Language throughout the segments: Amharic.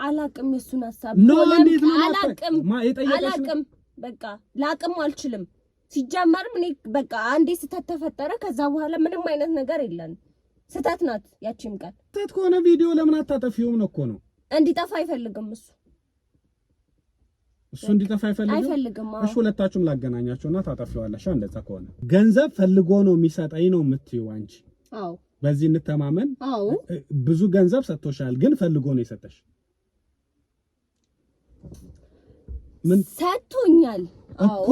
አላቅም የሱን ሐሳብ አላቅም በቃ ላቅም አልችልም ሲጀመር ምን በቃ አንዴ ስተት ተፈጠረ ከዛ በኋላ ምንም አይነት ነገር የለም ስተት ናት ያቺም ቃል ስተት ከሆነ ቪዲዮ ለምን አታጠፊውም ነው እኮ ነው እንዲጠፋ አይፈልግም እሱ እንዲጠፋ አይፈልግም እሺ ሁለታችሁም ላገናኛቸውና ታጠፊዋለሽ እንደዛ ከሆነ ገንዘብ ፈልጎ ነው የሚሰጠኝ ነው የምትይው አንቺ አዎ በዚህ እንተማመን አዎ ብዙ ገንዘብ ሰጥቶሻል ግን ፈልጎ ነው የሰጠሽ ምን ሰጥቶኛል አዎ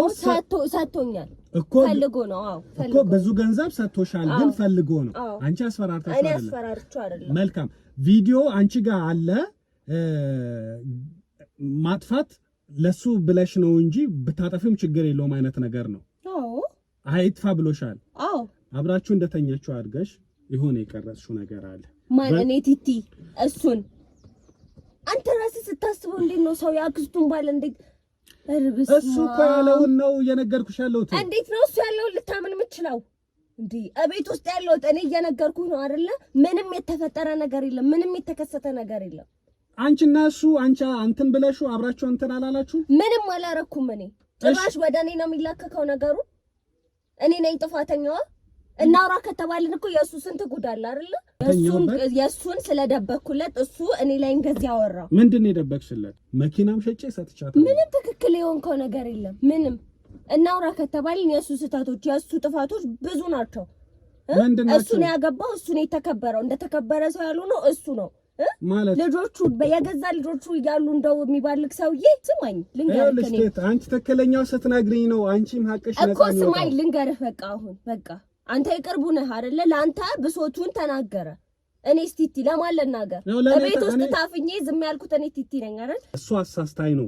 ሰጥቶኛል እኮ ፈልጎ ነው አዎ እኮ ብዙ ገንዘብ ሰጥቶሻል ግን ፈልጎ ነው አንቺ አስፈራርተሽ አይደለም እኔ አስፈራርቼው አይደለም መልካም ቪዲዮ አንቺ ጋር አለ ማጥፋት ለሱ ብለሽ ነው እንጂ ብታጠፊም ችግር የለውም አይነት ነገር ነው አዎ አይጥፋ ብሎሻል አዎ አብራችሁ እንደተኛችሁ አድርገሽ ይሆነ የቀረጽሽው ነገር አለ ማን እኔ ቲቲ እሱን አንተ ራስህ ስታስበው እንዴት ነው ሰው ያክስቱን ባል እንዴት እሱ እኮ ያለውን ነው እየነገርኩሽ ያለሁት እንዴት ነው እሱ ያለውን ልታምን የምትችለው እንዴ እቤት ውስጥ ያለሁት እኔ እየነገርኩህ ነው አይደለ ምንም የተፈጠረ ነገር የለም ምንም የተከሰተ ነገር የለም አንቺና እሱ አንተን ብለሹ አብራችሁ እንትን አላላችሁ ምንም አላረኩም እኔ ጭራሽ ወደ እኔ ነው የሚላከከው ነገሩ እኔ ነኝ ጥፋተኛዋ እናውራ ከተባልን እኮ የሱ ስንት ጉዳል አይደለ የሱን ስለደበኩለት እሱ እኔ ላይ እንደዚህ ያወራ ምንድነው የደበክሽለት መኪናም ሸጬ ሰጥቻታለሁ ምንም ትክክል የሆንከው ነገር የለም ምንም እናውራ ከተባልን የሱ ስህተቶች የሱ ጥፋቶች ብዙ ናቸው እሱ ነው ያገባው እሱ ነው የተከበረው እንደተከበረ ሰው ያሉ ነው እሱ ነው ማለት ልጆቹ የገዛ ልጆቹ ይያሉ እንደው የሚባልክ ሰውዬ ስማኝ ልንገርህ እኔ አንቺ ተከለኛው ስትነግሪኝ ነው አንቺም ሀቅሽ ነፃ ነው እኮ ስማኝ ልንገርህ በቃ አሁን በቃ አንተ ይቅርቡ ነህ አይደለ ላንተ ብሶቱን ተናገረ እኔ ስቲቲ ለማን ልናገር በቤት ውስጥ ታፍኜ ዝም ያልኩት እኔ ስቲቲ ነኝ አይደል እሱ አሳስታይ ነው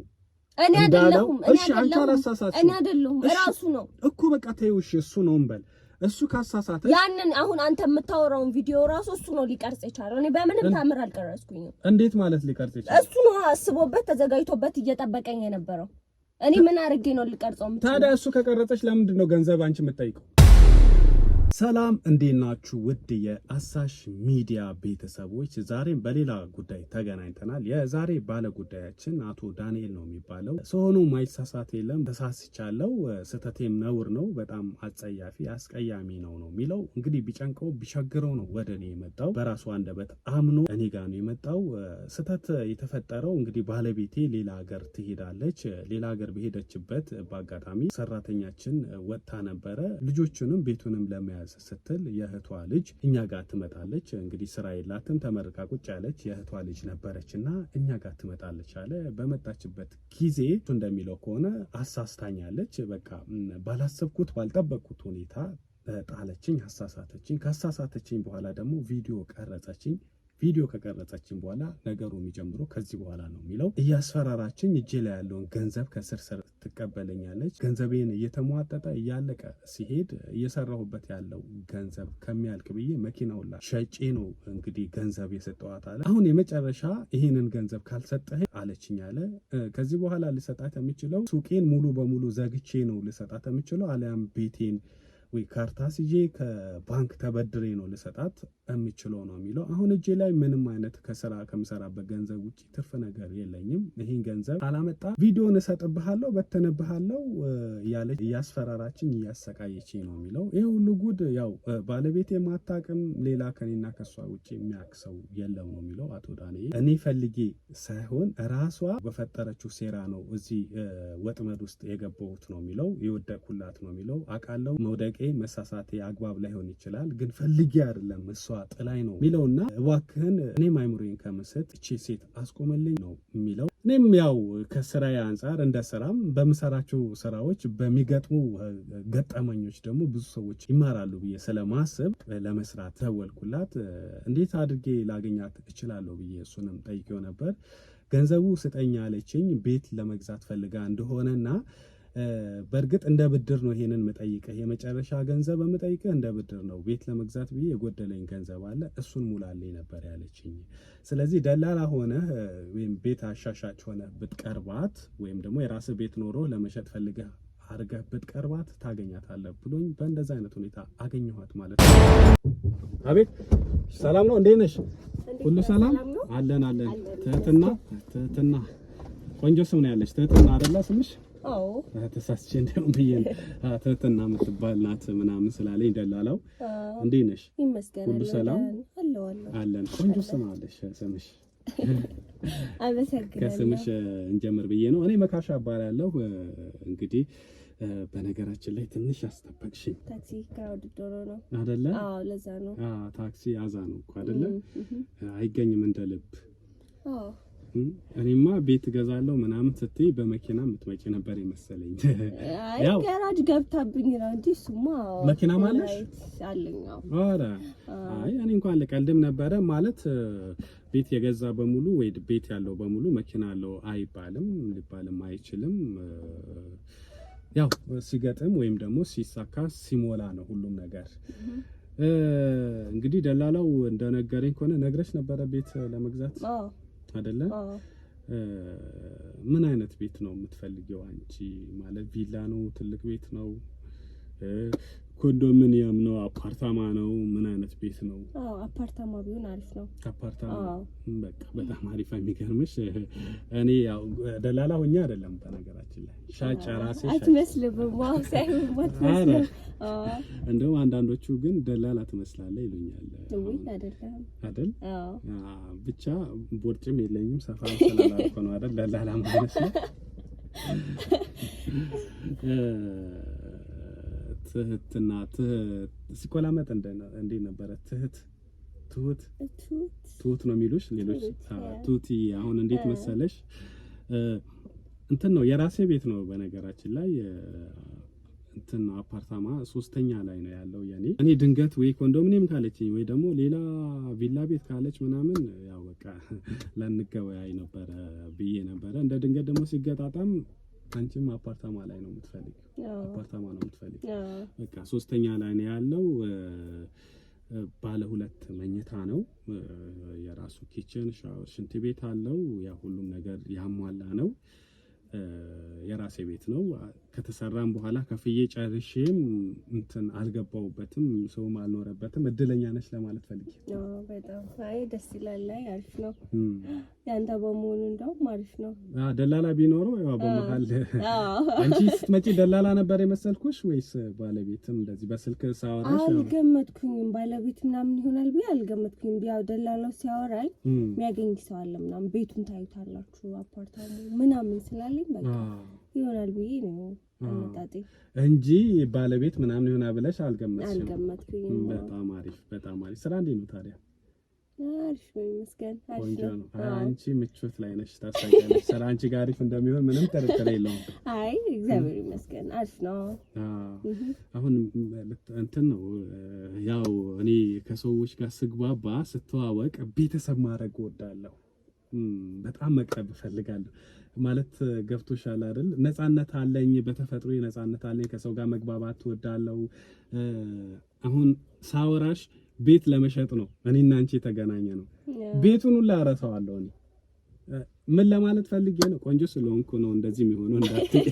እኔ አይደለሁም እኔ አይደለሁም ራሱ ነው እኮ በቃ ተይውሽ እሱ ነው እንበል እሱ ካሳሳተ ያንን አሁን አንተ የምታወራውን ቪዲዮ ራሱ እሱ ነው ሊቀርጽ የቻለው እኔ በምንም ታምር አልቀረጽኩኝም እንዴት ማለት ሊቀርጽ ይችላል እሱ ነው አስቦበት ተዘጋጅቶበት እየጠበቀኝ የነበረው እኔ ምን አድርጌ ነው ሊቀርጸው ታዲያ እሱ ከቀረጸሽ ለምንድን ነው ገንዘብ አንቺ የምትጠይቀው ሰላም እንዴት ናችሁ ውድ የአሳሽ ሚዲያ ቤተሰቦች ዛሬም በሌላ ጉዳይ ተገናኝተናል የዛሬ ባለ ጉዳያችን አቶ ዳንኤል ነው የሚባለው ሰሆኑ ማይሳሳት የለም ተሳስቻለሁ ስተቴም ነውር ነው በጣም አጸያፊ አስቀያሚ ነው የሚለው እንግዲህ ቢጨንቀው ቢቸግረው ነው ወደኔ የመጣው በራሱ አንደበት አምኖ እኔ ጋር ነው የመጣው ስተት የተፈጠረው እንግዲህ ባለቤቴ ሌላ ሀገር ትሄዳለች ሌላ ሀገር በሄደችበት በአጋጣሚ ሰራተኛችን ወጣ ነበረ ልጆቹንም ቤቱንም ለመያዝ ስትል የእህቷ ልጅ እኛ ጋር ትመጣለች እንግዲህ ስራ የላትም ተመርቃ ቁጭ ያለች የእህቷ ልጅ ነበረችና እኛ ጋር ትመጣለች አለ በመጣችበት ጊዜ እንደሚለው ከሆነ አሳስታኛለች በቃ ባላሰብኩት ባልጠበቅኩት ሁኔታ ጣለችኝ አሳሳተችኝ ካሳሳተችኝ በኋላ ደግሞ ቪዲዮ ቀረጸችኝ ቪዲዮ ከቀረጸችን በኋላ ነገሩ የሚጀምረው ከዚህ በኋላ ነው የሚለው እያስፈራራችኝ እጄ ላይ ያለውን ገንዘብ ከስር ትቀበለኛለች ገንዘቤን እየተሟጠጠ እያለቀ ሲሄድ እየሰራሁበት ያለው ገንዘብ ከሚያልቅ ብዬ መኪናውላ ሸጬ ነው እንግዲህ ገንዘብ የሰጠዋት አለ አሁን የመጨረሻ ይሄንን ገንዘብ ካልሰጠህ አለችኝ አለ ከዚህ በኋላ ልሰጣት የምችለው ሱቄን ሙሉ በሙሉ ዘግቼ ነው ልሰጣት የምችለው አለያም ቤቴን ወይ ካርታስ ይዤ ከባንክ ተበድሬ ነው ልሰጣት የምችለው ነው የሚለው አሁን እጄ ላይ ምንም አይነት ከስራ ከምሰራበት ገንዘብ ውጪ ትርፍ ነገር የለኝም ይሄን ገንዘብ አላመጣ ቪዲዮን እሰጥብሃለሁ በተነብሃለሁ ያለች ያስፈራራችኝ ያሰቃየችኝ ነው የሚለው ይሄ ሁሉ ጉድ ያው ባለቤቴ ማታቀም ሌላ ከኔና ከሷ ውጪ የሚያክሰው የለም ነው የሚለው አቶ ዳንኤል እኔ ፈልጌ ሳይሆን ራሷ በፈጠረችው ሴራ ነው እዚህ ወጥመድ ውስጥ የገባሁት ነው የሚለው የወደቅኩላት ነው የሚለው አቃለው መውደቄ መሳሳቴ አግባብ ላይሆን ይችላል ግን ፈልጌ አይደለም እሷ ጥላይ ነው ሚለውና እባክህን እኔም አይምሮዬን ከመሰጥ እቺ ሴት አስቆመልኝ ነው ሚለው እኔም ያው ከስራዬ አንፃር እንደ ስራም በመሰራቸው ስራዎች በሚገጥሙ ገጠመኞች ደግሞ ብዙ ሰዎች ይማራሉ ብዬ ስለማስብ ለመስራት ተወልኩላት እንዴት አድርጌ ላገኛት እችላለሁ ብዬ እሱንም ጠይቄው ነበር ገንዘቡ ስጠኝ አለችኝ ቤት ለመግዛት ፈልጋ እንደሆነና በርግጥ እንደ ብድር ነው ይሄንን መጠይቀህ የመጨረሻ ገንዘብ መጠይቀህ እንደ ብድር ነው ቤት ለመግዛት ብዬ የጎደለኝ ገንዘብ አለ እሱን ሙላልኝ ነበር ያለችኝ ስለዚህ ደላላ ሆነ ወይም ቤት አሻሻጭ ሆነ ብትቀርባት ወይም ደግሞ የራስ ቤት ኖሮ ለመሸጥ ፈልገህ አድርገህ ብትቀርባት ታገኛታለህ ብሎኝ በእንደዛ አይነት ሁኔታ አገኘኋት ማለት ነው። አቤት ሰላም ነው? እንዴት ነሽ? ሁሉ ሰላም አለን አለን። ትህትና ቆንጆ ስም ነው ያለሽ። ትህትና አይደለ ስምሽ? አዎ ተሳስቼ እንደውም ብዬ ትህትና የምትባል ናት ምናምን ስላለኝ ደላላው። እንዴት ነሽ? ይመስገን ሁሉ ሰላም አለን። ቆንጆ ስም አለሽ ስምሽ። አመሰግናለሁ። ከስምሽ እንጀምር ብዬ ነው። እኔ መካሻ እባላለሁ። እንግዲህ በነገራችን ላይ ትንሽ አስጠበቅሽኝ። ታክሲ ክራውድድ ነው አይደለ? አዎ ለዛ ነው። ታክሲ አዛ ነው እኮ አይደለ? አይገኝም እንደ ልብ። አዎ እኔማ ቤት እገዛለሁ ምናምን ስትይ በመኪና የምትመጪ ነበር የመሰለኝ። ያው ጋራጅ ገብታብኝ ነው እንጂ እሱማ መኪና ማለት አለኝ። ኧረ አይ እኔ እንኳን ልቀልድም ነበረ። ማለት ቤት የገዛ በሙሉ ወይ ቤት ያለው በሙሉ መኪና አለው አይባልም፣ ሊባልም አይችልም። ያው ሲገጥም ወይም ደግሞ ሲሳካ ሲሞላ ነው ሁሉም ነገር። እንግዲህ ደላላው እንደነገረኝ ከሆነ ነግረሽ ነበረ ቤት ለመግዛት አይደለ? ምን አይነት ቤት ነው የምትፈልጊው አንቺ? ማለት ቪላ ነው? ትልቅ ቤት ነው? ኮንዶሚኒየም ነው? አፓርታማ ነው? ምን አይነት ቤት ነው? አፓርታማ ቢሆን አሪፍ ነው። አፓርታማ በቃ በጣም አሪፍ። የሚገርምሽ እኔ ያው ደላላ ሆኜ አይደለም በነገራችን ላይ ሻጭ ራሴ ሻጭ አትመስልም። ዋው ሳይሆን አትመስልም። እንደውም አንዳንዶቹ ግን ደላላ ትመስላለህ ይሉኛል። አይደል? ብቻ ቦርጭም የለኝም ሰፋ ስላላልኩ ነው አይደል ደላላ ማለት ነው። ትህትና ሲቆላመጥ እንዴ ነበረ? ትሁት ነው የሚሉሽ ሌሎች። ቱቲ አሁን እንዴት መሰለሽ እንትን ነው የራሴ ቤት ነው በነገራችን ላይ እንትን አፓርታማ 3ኛ ላይ ነው ያለው የኔ። እኔ ድንገት ወይ ኮንዶሚኒየም ካለችኝ ወይ ደግሞ ሌላ ቪላ ቤት ካለች ምናምን ያው በቃ ለንገበያይ ነበረ ብዬ ነበረ። እንደ ድንገት ደግሞ ሲገጣጣም አንቺም አፓርታማ ላይ ነው የምትፈልጊው? አፓርታማ ነው የምትፈልጊው? በቃ 3ኛ ላይ ነው ያለው። ባለ 2 መኝታ ነው። የራሱ ኪችን፣ ሻወር፣ ሽንት ቤት አለው። ያ ሁሉም ነገር ያሟላ ነው። የራሴ ቤት ነው። ከተሰራም በኋላ ከፍዬ ጨርሼም እንትን አልገባውበትም፣ ሰውም አልኖረበትም። እድለኛ ነች ለማለት ፈልጌ። በጣም አይ ደስ ይላል። አሪፍ ነው ያንተ በመሆኑ እንደውም አሪፍ ነው። ደላላ ቢኖረው ያው በመሃል አንቺ ስትመጪ ደላላ ነበር የመሰልኩሽ ወይስ ባለቤትም? እንደዚህ በስልክ ሳወራሽ አልገመትኩኝም። ባለቤት ምናምን ይሆናል ብዬ አልገመትኩኝም። ያው ደላላው ሲያወራኝ የሚያገኝ ሰው አለ ምናምን ቤቱን ታዩታላችሁ አፓርታማው ምናምን ስላለኝ በቃ ይሆናል ብዬ ነው አመጣጤ እንጂ ባለቤት ምናምን ይሆናል ብለሽ አልገመትኩኝም። በጣም አሪፍ በጣም አሪፍ። ስራ እንዴት ነው ታዲያ? አሪፍ ነው ይመስገን። ቆንጆ ነው። አንቺ ምቾት ላይ ነሽ ታሳያለሽ። ስራ አንቺ ጋር አሪፍ እንደሚሆን ምንም ጥርጥር የለውም። አይ እግዚአብሔር ይመስገን አሪፍ ነው። አሁን እንትን ነው ያው እኔ ከሰዎች ጋር ስግባባ ስተዋወቅ ቤተሰብ ማድረግ እወዳለሁ። በጣም መቅረብ እፈልጋለሁ። ማለት ገብቶሻል አይደል? ነፃነት አለኝ፣ በተፈጥሮ ነፃነት አለኝ። ከሰው ጋር መግባባት እወዳለሁ። አሁን ሳወራሽ ቤት ለመሸጥ ነው እኔና አንቺ የተገናኘ ነው። ቤቱን ሁሉ አረሳዋለሁ እኔ። ምን ለማለት ፈልጌ ነው? ቆንጆ ስለሆንኩ ነው እንደዚህ የሚሆነው እንዳትይ።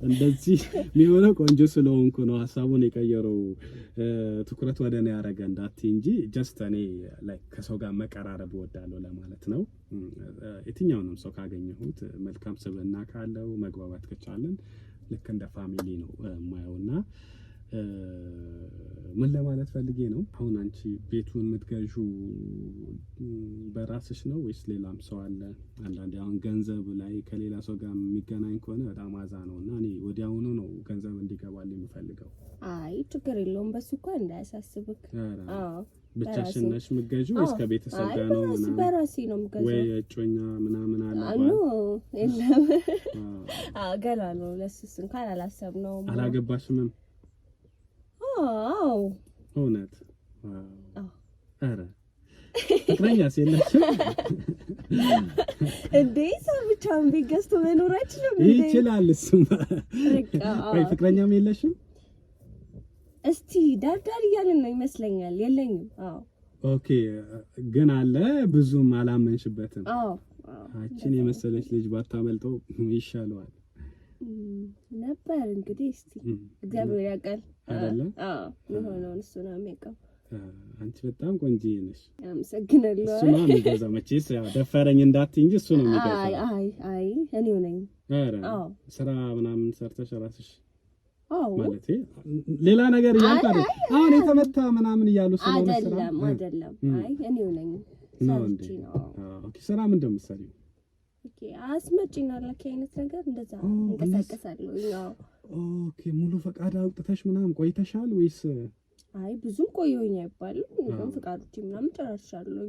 እንደዚህ የሚሆነው ቆንጆ ስለሆንኩ ነው ሀሳቡን የቀየረው ትኩረት ወደ እኔ ያደረገ እንዳትይ እንጂ ጀስት እኔ ላይክ ከሰው ጋር መቀራረብ እወዳለሁ ለማለት ነው። የትኛውንም ሰው ካገኘሁት መልካም ስብዕና ካለው መግባባት ከቻለን ልክ እንደ ፋሚሊ ነው የማየውና ምን ለማለት ፈልጌ ነው? አሁን አንቺ ቤቱን የምትገዢው በራስሽ ነው ወይስ ሌላም ሰው አለ? አንዳንዴ አሁን ገንዘብ ላይ ከሌላ ሰው ጋር የሚገናኝ ከሆነ በጣም አዛ ነውና እኔ ወዲያውኑ ነው ገንዘብ እንዲገባልኝ የምፈልገው። አይ ችግር የለውም በሱ እንኳን እንዳያሳስብክ። ብቻሽን ነሽ የምትገዢው ወይስ ከቤተሰብ ጋር ነው? ምናምን በራሴ ነው የምገዛው። ወይ እጮኛ ምናምን አለ? የለም ገና ነው። ለሱስ እንኳን አላሰብነውም። አላገባሽም? አዎ እውነት? ኧረ ፍቅረኛስ የለሽም እንዴ? ሰው ብቻውን ቤት ገዝቶ መኖር አይችልም እንዴ? ይችላል እሱማ። ወይ ፍቅረኛም የለሽም? እስቲ ዳርዳር እያልን ነው ይመስለኛል። የለኝም። አዎ ኦኬ። ግን አለ ብዙም አላመንሽበትም? አዎ አንቺን የመሰለች ልጅ ባታመልጠው ይሻለዋል። ነበር እንግዲህ እስቲ እግዚአብሔር ያውቃል አይደለ? አዎ የሆነውን እሱ ነው የሚያውቀው። አንቺ በጣም ቆንጆ ነሽ። አመሰግናለሁ። እሱ ነው የሚገዛው መቼስ ያው ደፈረኝ እንዳትይ እንጂ እሱ ነው የሚገዛው። አይ እኔው ነኝ። አዎ ስራ ምናምን ሰርተሽ ራስሽ ማለት ሌላ ነገር እያልኩ አይደል? አሁን የተመታ ምናምን እያሉ ስለሆነ ስራ አይደለም። አይ እኔው ነኝ ነው እንዴ? ኦኬ ስራ ምንድን ነው የምትሰሪው? ኦኬ አስመጪና ለካ አይነት ነገር እንደዛ እንቀሳቀሳለሁ። ያው ኦኬ ሙሉ ፈቃድ አውጥተሽ ምናምን ቆይተሻል ወይስ? አይ ብዙም ቆየሁኝ አይባልም። ግን ፈቃዶች ምናምን ጨራርሻለሁ።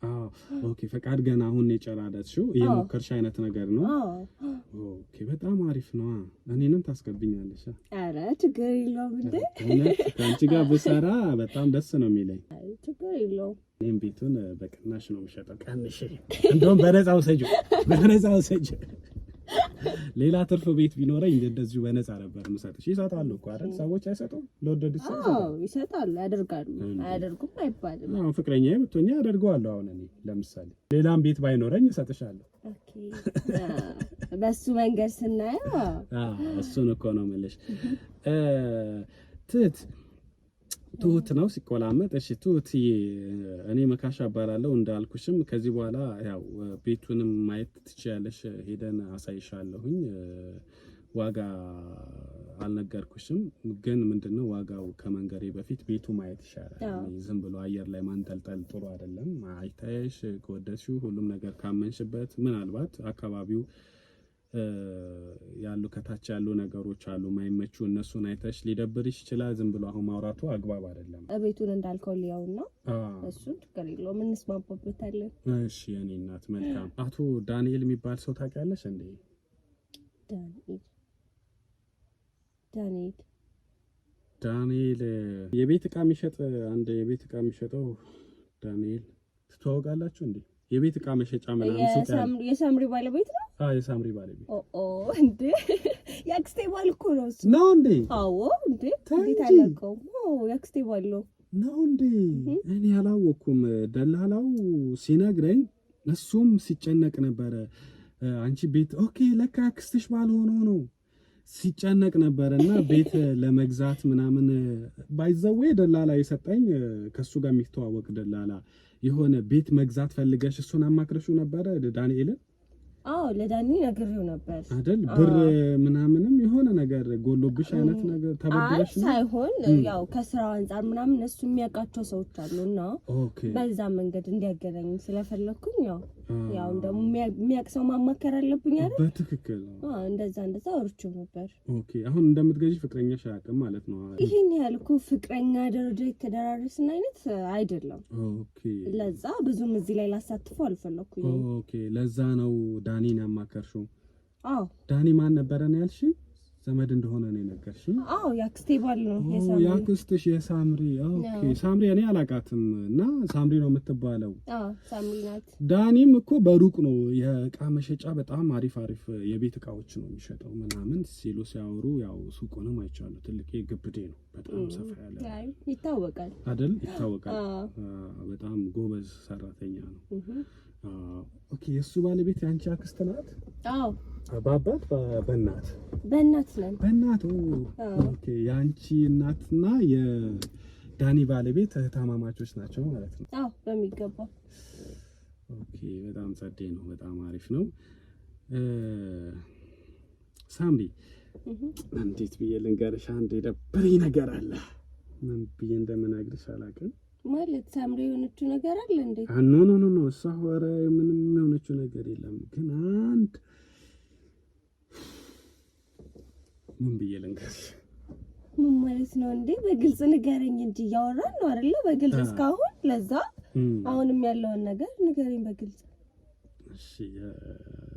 አዎ ኦኬ ፈቃድ ገና አሁን የጨራረስሽው የሞከርሽ አይነት ነገር ነው? ኦኬ በጣም አሪፍ ነው። እኔንም ታስገብኛለሽ? ኧረ ችግር የለውም እንዴ ከአንቺ ጋር ብሰራ በጣም ደስ ነው የሚለኝ። አይ ችግር የለውም። እኔም ቤቱን በቅናሽ ነው የምሸጠው። ቀንሽ እንደውም በነፃ ውሰጂው። ሌላ ትርፍ ቤት ቢኖረኝ እንደዚሁ በነፃ ነበር የምሰጥሽ። ይሰጣሉ እኮ አይደል? ሰዎች አይሰጡም? ለወደዱት ሰው ይሰጣሉ፣ ያደርጋሉ። አያደርጉም አይባልም። አሁን ፍቅረኛዬ ብትሆኚ አደርገዋለሁ። አሁን እኔ ለምሳሌ ሌላም ቤት ባይኖረኝ እሰጥሻለሁ። ኦኬ በሱ መንገድ ስናየው እሱን እኮ ነው የምልሽ። ትሁት ነው ሲቆላመጥ። እሺ ትሁት፣ እኔ መካሻ እባላለሁ እንዳልኩሽም ከዚህ በኋላ ያው ቤቱንም ማየት ትችያለሽ። ሄደን አሳይሻለሁኝ። ዋጋ አልነገርኩሽም፣ ግን ምንድነው ዋጋው ከመንገሬ በፊት ቤቱ ማየት ይሻላል። ዝም ብሎ አየር ላይ ማንጠልጠል ጥሩ አይደለም። አይታየሽ ከወደድሽው ሁሉም ነገር ካመንሽበት፣ ምናልባት አካባቢው ያሉ ከታች ያሉ ነገሮች አሉ ማይመቹ፣ እነሱን አይተሽ ሊደብርሽ ይችላል። ዝም ብሎ አሁን ማውራቱ አግባብ አይደለም። ቤቱን እንዳልከው ሊያውና እሱን ችግር የለውም እንስማማበታለን። እሺ የኔ እናት መልካም። አቶ ዳንኤል የሚባል ሰው ታውቂያለሽ እንዴ? ዳንኤል የቤት ዕቃ የሚሸጥ አንድ የቤት ዕቃ የሚሸጠው ዳንኤል ትተዋወቃላችሁ እንዴ? የቤት ዕቃ መሸጫ ምናምን ሱቅ የሳምሪ ባለቤት ነው? የሳምሪ ባለቤት እንዴ ያክስቴ ባል እኮ ነው እሱ። ነው እንዴ? አዎ እንዴ እንዴት አላውቀውም። ያክስቴ ባል ነው እንዴ? እኔ አላወኩም። ደላላው ሲነግረኝ እሱም ሲጨነቅ ነበረ። አንቺ ቤት ኦኬ ለካ ያክስትሽ ባል ሆኖ ነው ሲጨነቅ ነበርና ቤት ለመግዛት ምናምን ባይዘዌ ደላላ የሰጠኝ ከሱ ጋር የሚተዋወቅ ደላላ የሆነ ቤት መግዛት ፈልገሽ እሱን አማክረሽው ነበረ ዳንኤልን? አዎ ለዳኒ ነግሬው ነበር አይደል? ብር ምናምንም የሆነ ነገር ጎሎብሽ አይነት ነገር ተበድረሽ ነው ሳይሆን ያው ከስራው አንፃር ምናምን እሱ የሚያውቃቸው ሰዎች አሉና በዛ መንገድ እንዲያገናኝ ስለፈለኩኝ ያው ደግሞ የሚያቅሰው ማማከር አለብኝ አይደል? በትክክል እንደዛ ወርቾ ነበር። ኦኬ አሁን እንደምትገዢ ፍቅረኛሽ አያውቅም ማለት ነው? ይሄን ያህል እኮ ፍቅረኛ ደረጃ የተደራረስን አይነት አይደለም። ኦኬ ለዛ ብዙም እዚህ ላይ ላሳትፈው አልፈለኩኝ። ኦኬ ለዛ ነው ዳኒን ያማከርሽው? አዎ ዳኒ ማን ነበረ ነው ያልሽኝ? ዘመድ እንደሆነ ነው የነገርሽኝ? አዎ ያክስቴ ባል ነው የሳምሪ። ያክስትሽ የሳምሪ። ኦኬ ሳምሪ እኔ አላውቃትም እና ሳምሪ ነው የምትባለው? ሳምሪ ናት። ዳኒም እኮ በሩቅ ነው የእቃ መሸጫ በጣም አሪፍ የቤት እቃዎች ነው የሚሸጠው ምናምን ሲሉ ሲያወሩ ያው ሱቁንም አይቻለሁ። ትልቅ ግብዴ ነው በጣም ሰፋ ያለ ይታወቃል አይደል? ይታወቃል። በጣም ጎበዝ ሰራተኛ ነው። ኦኬ የሱ ባለቤት ያንቺ አክስት ናት? አዎ በአባት በእናት ነን። በእናት ኦኬ ያንቺ እናትና የዳኒ ባለቤት እህታማማቾች ናቸው ማለት ነው? አዎ በሚገባ። ኦኬ በጣም ጸዴ ነው። በጣም አሪፍ ነው። ሳምሪ እንዴት ብዬ ልንገርሽ? አንድ የደበረኝ ነገር አለ። ምን ብዬ እንደምነግርሽ አላውቅም። ማለት ሳምሪ የሆነችው ነገር አለ እንዴ? ኖ እሷ ወሬ ምንም የሆነችው ነገር የለም። ግን አንድ ምን ብዬ ልንገርሽ? ምን ማለት ነው እንዴ? በግልጽ ንገረኝ እንጂ እያወራን ነው አይደለ? በግልጽ እስካሁን። ለዛ አሁንም ያለውን ነገር ንገረኝ በግልጽ። እሺ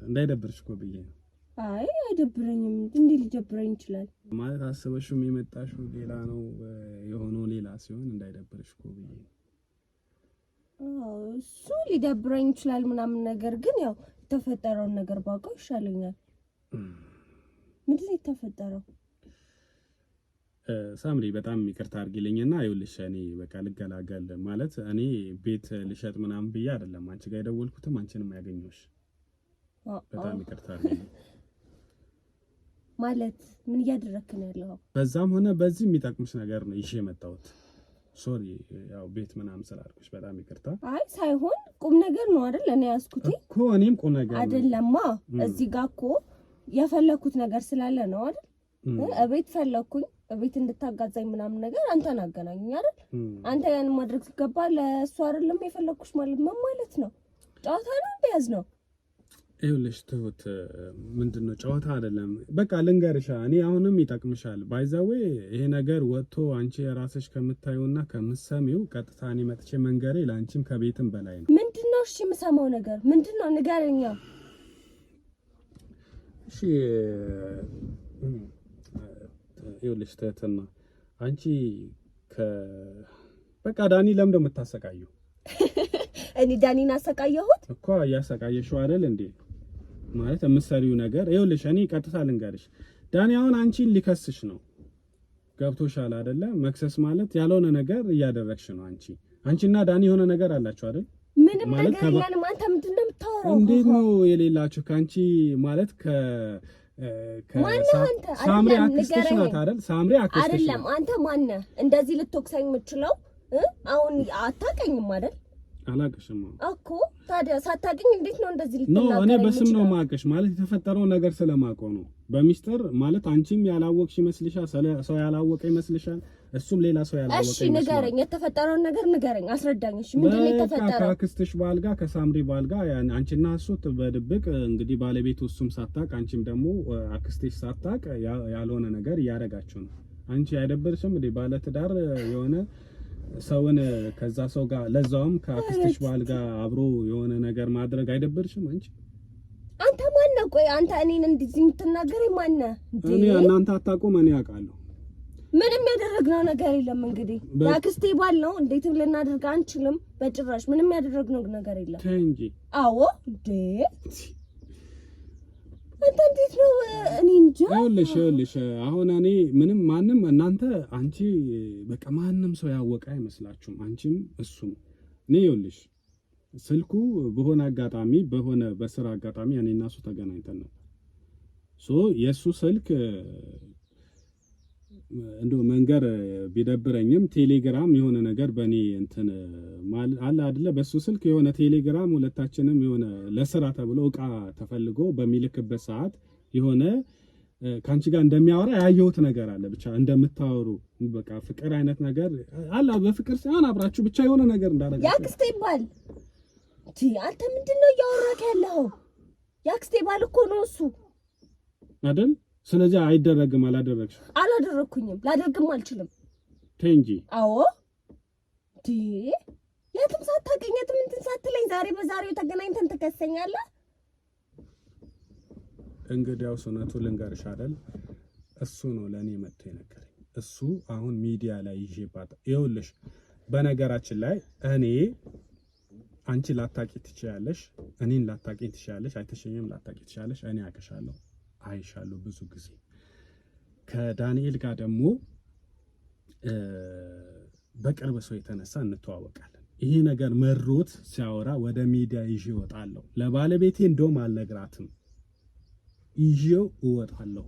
እንዳይደብርሽ እኮ ብዬ ነው። አይ አይደብረኝም። እንዴ ሊደብረኝ ይችላል? ማለት አስበሽው የመጣሽው ሌላ ነው የሆነው ሌላ ሲሆን እንዳይደብርሽ እኮ ብዬ ነው። እሱ ሊደብረኝ ይችላል ምናምን፣ ነገር ግን ያው የተፈጠረውን ነገር ባውቀው ይሻለኛል። ምንድን ነው የተፈጠረው? ሳምሪ በጣም ይቅርታ አድርጊልኝና ይኸውልሽ እኔ በቃ ልገላገል ማለት እኔ ቤት ልሸጥ ምናምን ብዬ አይደለም አንቺ ጋር የደወልኩትም አንቺንም ያገኘሁሽ። በጣም ይቅርታ አድርጊልኝ። ማለት ምን እያደረክ ነው ያለው? በዛም ሆነ በዚህ የሚጠቅምሽ ነገር ነው ይዤ የመጣሁት። ሶሪ ያው ቤት ምናምን ስላልኩሽ በጣም ይቅርታ። አይ ሳይሆን ቁም ነገር ነው አይደል? እኔ ያስኩት እኮ እኔም ቁም ነገር አይደለማ። እዚህ ጋር እኮ የፈለኩት ነገር ስላለ ነው አይደል? እቤት ፈለኩኝ፣ እቤት እንድታጋዛኝ ምናምን ነገር አንተን አገናኙኝ አይደል? አንተ ያን ማድረግ ሲገባ ለእሱ አይደለም የፈለኩሽ ማለት ምን ማለት ነው? ጨዋታ ነው እንደያዝ ነው። ይኸውልሽ ትሁት ምንድነው ጨዋታ አይደለም። በቃ ልንገርሻ፣ እኔ አሁንም ይጠቅምሻል። ባይዛዌ ይሄ ነገር ወጥቶ አንቺ የራስሽ ከምታዩና ከምትሰሚው ቀጥታ እኔ መጥቼ መንገሬ ለአንቺም ከቤትም በላይ ነው። ምንድነው? እሺ የምሰማው ነገር ምንድነው? ንገረኛ። እሺ ይኸውልሽ ትህትና፣ አንቺ በቃ ዳኒ ለምን የምታሰቃየው? እኔ ዳኒን አሰቃየሁት እኮ እያሰቃየሽው አይደል እንዴ? ማለት የምትሰሪው ነገር ይኸውልሽ፣ እኔ ቀጥታ ልንገርሽ፣ ዳኒ አሁን አንቺን ሊከስሽ ነው። ገብቶሻል አይደለ? መክሰስ ማለት ያልሆነ ነገር እያደረግሽ ነው። አንቺና ዳኒ የሆነ ነገር አላችሁ አይደል? ምንም ነገር የለንም። አንተ ምንድን ነው የምታወራው? እንዴት ነው የሌላችሁ? ከአንቺ ማለት ሳምሪ አክስትሽ ናት አይደል? ሳምሪ አክስትሽ አይደለም። አንተ ማነህ እንደዚህ ልትወቅሰኝ የምትችለው? አሁን አታውቀኝም አይደል? አላውቅሽም እኮ። ታዲያ ሳታውቅኝ እንዴት ነው እንደዚህ ልትናገረኝ? ነው እኔ በስም ነው የማውቅሽ። ማለት የተፈጠረው ነገር ስለማውቀው ነው። በሚስጥር ማለት አንቺም ያላወቅሽ ይመስልሻል? ሰው ያላወቀ ይመስልሻል? እሱም ሌላ ሰው ያላወቀ ይመስልሻል? እሺ ንገረኝ፣ የተፈጠረውን ነገር ንገረኝ፣ አስረዳኝ። እሺ ምንድን ነው የተፈጠረው? ከአክስትሽ ባል ጋር ከሳምሪ ባል ጋር አንቺና እሱ በድብቅ እንግዲህ ባለቤቱ እሱም ሳታውቅ አንቺም ደግሞ አክስትሽ ሳታውቅ ያልሆነ ነገር እያደረጋችሁ ነው። አንቺ አይደብርሽም እንዴ? ባለ ትዳር የሆነ ሰውን ከዛ ሰው ጋር ለዛውም ከአክስትሽ ባል ጋር አብሮ የሆነ ነገር ማድረግ አይደብርሽም? አንተ ማነህ? ቆይ አንተ እኔን እንደዚህ የምትናገረኝ ማነህ? እኔ እናንተ አታውቁም፣ እኔ አውቃለሁ። ምንም ያደረግነው ነገር የለም። እንግዲህ የአክስቴ ባል ነው፣ እንዴትም ልናደርግ አንችልም በጭራሽ። ምንም ያደረግነው ነገር የለም እንጂ። አዎ እንዴ አንተ እንዴት ነው? እኔ እንጃ። ይኸውልሽ አሁን እኔ ምንም ማንም እናንተ አንቺ በቃ ማንም ሰው ያወቀ አይመስላችሁም? አንቺም እሱም እኔ ይኸውልሽ ስልኩ በሆነ አጋጣሚ በስራ አጋጣሚ እኔና እሱ ተገናኝተን ነው። የእሱ ስልክ እንደው መንገር ቢደብረኝም ቴሌግራም የሆነ ነገር በእኔ እንትን አለ አይደለ? በሱ ስልክ የሆነ ቴሌግራም ሁለታችንም የሆነ ለስራ ተብሎ እቃ ተፈልጎ በሚልክበት ሰዓት የሆነ ካንቺ ጋር እንደሚያወራ ያየሁት ነገር አለ። ብቻ እንደምታወሩ በቃ ፍቅር አይነት ነገር አለ። በፍቅር ሳይሆን አብራችሁ ብቻ የሆነ ነገር እንዳደረጋችሁ ያክስቴ ባል አንተ ምንድነው እያወራክ ያለው? ያክስቴ ባል እኮ ነው እሱ አይደል? ስለዚህ አይደረግም። አላደረኩኝም፣ ላደርግም አልችልም። ተይ እንጂ። አዎ የትም ሳታውቀኝ የትም እንትን ሳትለኝ ዛሬ በዛሬው ተገናኝተን ትከሰኛለህ። እንግዲያው እውነቱን ልንገርሽ አይደል? እሱ ነው ለእኔ መጥቶ የነገረኝ። እሱ አሁን ሚዲያ ላይ ይዤባት። ይኸውልሽ በነገራችን ላይ እኔ አንቺ ላታቂ ትችያለሽ፣ እኔን ላታቂ ትችያለሽ፣ አይተሽኝም ላታቂ ትችያለሽ። እኔ አውቅሻለሁ፣ አይሻለሁ ብዙ ጊዜ። ከዳንኤል ጋር ደግሞ በቅርብ ሰው የተነሳ እንተዋወቃለን። ይሄ ነገር መሮት ሲያወራ ወደ ሚዲያ ይዤ እወጣለሁ። ለባለቤቴ እንደውም አልነግራትም፣ ይዤው እወጣለሁ።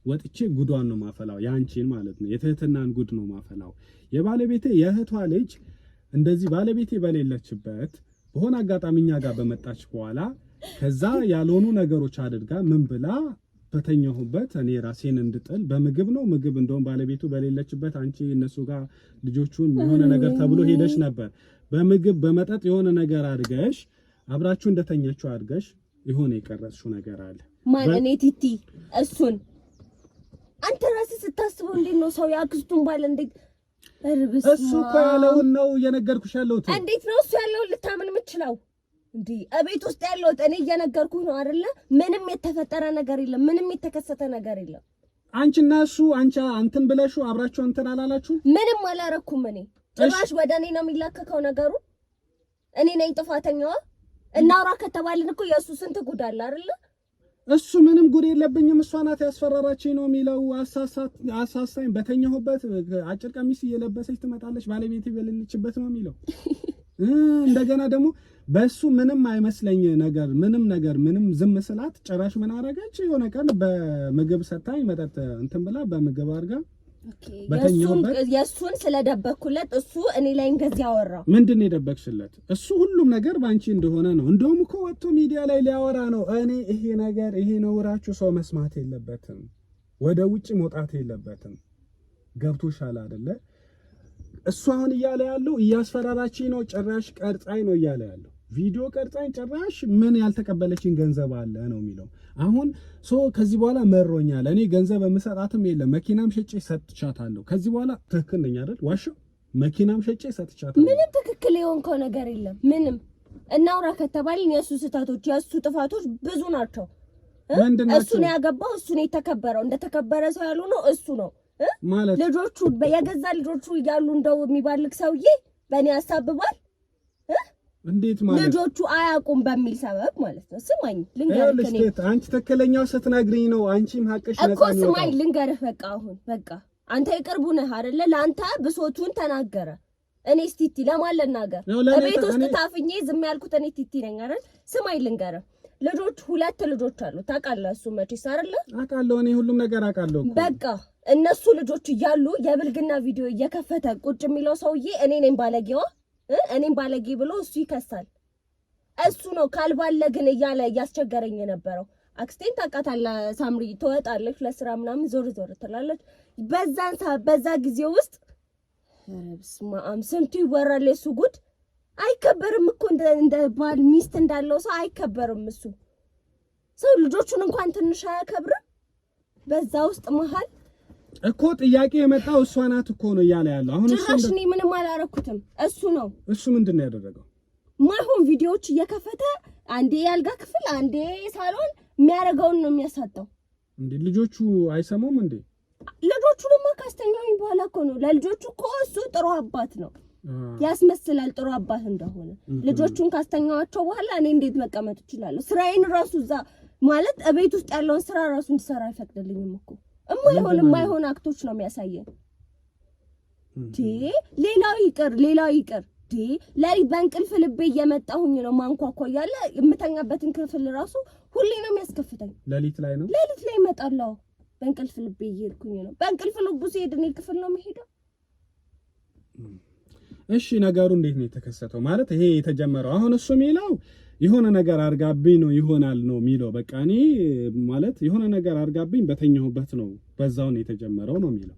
ወጥቼ ጉዷን ነው ማፈላው፣ ያንቺን ማለት ነው፣ የትህትናን ጉድ ነው ማፈላው። የባለቤቴ የእህቷ ልጅ እንደዚህ ባለቤቴ በሌለችበት በሆነ አጋጣሚ እኛ ጋር በመጣች በኋላ ከዛ ያልሆኑ ነገሮች አድርጋ ምን ብላ በተኛሁበት እኔ ራሴን እንድጥል በምግብ እንደውም ባለቤቱ በሌለችበት አንቺ እነሱ ጋር ልጆቹን የሆነ ነገር ተብሎ ሄደሽ ነበር። በምግብ በመጠጥ የሆነ ነገር አድርገሽ አብራችሁ እንደተኛችሁ አድርገሽ የሆነ የቀረጽሽው ነገር አለ ማለት ቲቲ። እሱን አንተ ራስህ ስታስበው እንዴት ነው ሰው ያክስቱን ባል እንዴት እሱ እኮ ያለውን ነው እየነገርኩሽ ያለሁት። እንዴት ነው እሱ ያለውን ልታምን የምችለው? እንዴ እቤት ውስጥ ያለሁት እኔ እየነገርኩህ ነው አይደለ? ምንም የተፈጠረ ነገር የለም፣ ምንም የተከሰተ ነገር የለም። አንቺና እሱ አንተን ብለሽው አብራችሁ እንትን አላላችሁ? ምንም አላረኩም። እኔ ጭራሽ ወደ እኔ ነው የሚላከከው ነገሩ። እኔ ነኝ ጥፋተኛዋ። እናውራ ከተባልን እኮ የእሱ ስንት ጉድ አለ አይደለ? እሱ ምንም ጉድ የለብኝም፣ እሷ ናት ያስፈራራችኝ ነው የሚለው። አሳሳኝ በተኛሁበት አጭር ቀሚስ እየለበሰች ትመጣለች ባለቤቴ በሌለችበት ነው የሚለው። እንደገና ደግሞ በሱ ምንም አይመስለኝ ነገር ምንም ዝም ስላት ጭራሽ ምን አረጋች? የሆነ ቀን በምግብ ሰታኝ መጠጥ እንትን ብላ በምግብ አድርጋ የሱን ስለደበኩለት እሱ እኔ ላይ እንደዚህ ያወራ። ምንድን ነው የደበክሽለት? እሱ ሁሉም ነገር ባንቺ እንደሆነ ነው። እንደውም እኮ ወጥቶ ሚዲያ ላይ ሊያወራ ነው። እኔ ይሄ ነውራችሁ ሰው መስማት የለበትም፣ ወደ ውጭ መውጣት የለበትም። ገብቶሻል አይደለ? እሱ አሁን እያለ ያለው እያስፈራራችኝ ነው፣ ጭራሽ ቀርጻኝ ነው እያለ ያለው ቪዲዮ ቀርጻኝ፣ ጭራሽ ምን ያልተቀበለችኝ ገንዘብ አለ ነው የሚለው። አሁን ከዚህ በኋላ መሮኛል፣ እኔ ገንዘብ የምሰጣትም የለም፣ መኪናም ሸጬ ሰጥቻታለሁ። ከዚህ በኋላ ትክክል ነኝ አይደል? ዋሻው መኪናም ሸጬ ሰጥቻታለሁ። ምንም ትክክል የሆንከው ነገር የለም። ምንም እናውራ ከተባልን የሱ ስህተቶች የሱ ጥፋቶች ብዙ ናቸው። እሱን ያገባው እሱን የተከበረው እንደተከበረ ሰው ያሉ ነው እሱ ነው ማለት ልጆቹ የገዛ ልጆቹ እያሉ እንደው የሚባልክ ሰውዬ በእኔ ያሳብባል። እንዴት ማለት ልጆቹ አያውቁም በሚል ሰበብ ማለት ነው። ስማኝ ልንገርህ፣ አንቺ ትክክለኛው ስትነግሪኝ ነው። አንቺም ሀቅሽ ነፃ ነው እኮ። ስማኝ ልንገርህ፣ በቃ አንተ የቅርቡ ነህ አይደለ? ለአንተ ብሶቱን ተናገረ። እኔ ስቲቲ ለማን ልናገር? በቤት ውስጥ ታፍኜ ዝም ያልኩት እኔ ስቲቲ ነኝ አይደል? ስማኝ ልንገርህ፣ ልጆች 2 ልጆች አሉ ታውቃለህ? እሱ መቼስ አይደለ? አውቃለሁ፣ እኔ ሁሉም ነገር አውቃለሁ እኮ። በቃ እነሱ ልጆች እያሉ የብልግና ቪዲዮ እየከፈተ ቁጭ የሚለው ሰውዬ እኔ ነኝ ባለጌዋ፣ እኔም ባለጌ ብሎ እሱ ይከሳል። እሱ ነው ካልባለግን እያለ እያስቸገረኝ የነበረው። አክስቴን ታውቃታለህ? ሳምሪ ትወጣለች ለስራ ምናምን ዞር ትላለች። በዛ ጊዜ ውስጥ በስመአብ ስንቱ ይወራል የሱ ጉድ። አይከበርም እኮ እንደ ባል ሚስት እንዳለው ሰው አይከበርም። እሱ ሰው ልጆቹን እንኳን ትንሽ አያከብርም። በዛ ውስጥ መሀል እኮ ጥያቄ የመጣው እሷ ናት እኮ ነው እያለ ያለው። አሁን እሱ እኔ ምንም አላረኩትም። እሱ ነው። እሱ ምንድን ነው ያደረገው? ማይሆን ቪዲዮዎች እየከፈተ አንዴ ያልጋ ክፍል አንዴ ሳሎን የሚያደርገውን ነው የሚያሳጣው። እንዴ ልጆቹ አይሰሙም እንዴ? ልጆቹንማ ካስተኛውኝ በኋላ እኮ ነው። ለልጆቹ እኮ እሱ ጥሩ አባት ነው ያስመስላል፣ ጥሩ አባት እንደሆነ። ልጆቹን ካስተኛዋቸው በኋላ እኔ እንዴት መቀመጥ እችላለሁ? ስራዬን ራሱ እዛ ማለት እቤት ውስጥ ያለውን ስራ ራሱ እንድሰራ አይፈቅድልኝም እኮ። የማይሆን አክቶች ነው የሚያሳየን። ሌላው ይቅር ለሊት በእንቅልፍ ልቤ እየመጣሁኝ ነው ማንኳኳ እያለ የምተኛበትን ክፍል ራሱ ሁሌ ነው የሚያስከፍተኝ። ሌሊት ላይ እመጣለሁ። በእንቅልፍ ልቤ እየሄድኩኝ ነው። በእንቅልፍ ልቡ ሲሄድ እኔ ክፍል ነው የምሄደው። እሺ ነገሩ እንዴት ነው የተከሰተው? ማለት ይሄ የተጀመረው አሁን እሱ የሚለው የሆነ ነገር አርጋብኝ ነው ይሆናል ነው የሚለው። በቃ እኔ ማለት የሆነ ነገር አርጋብኝ በተኛሁበት ነው በዛው ነው የተጀመረው ነው የሚለው።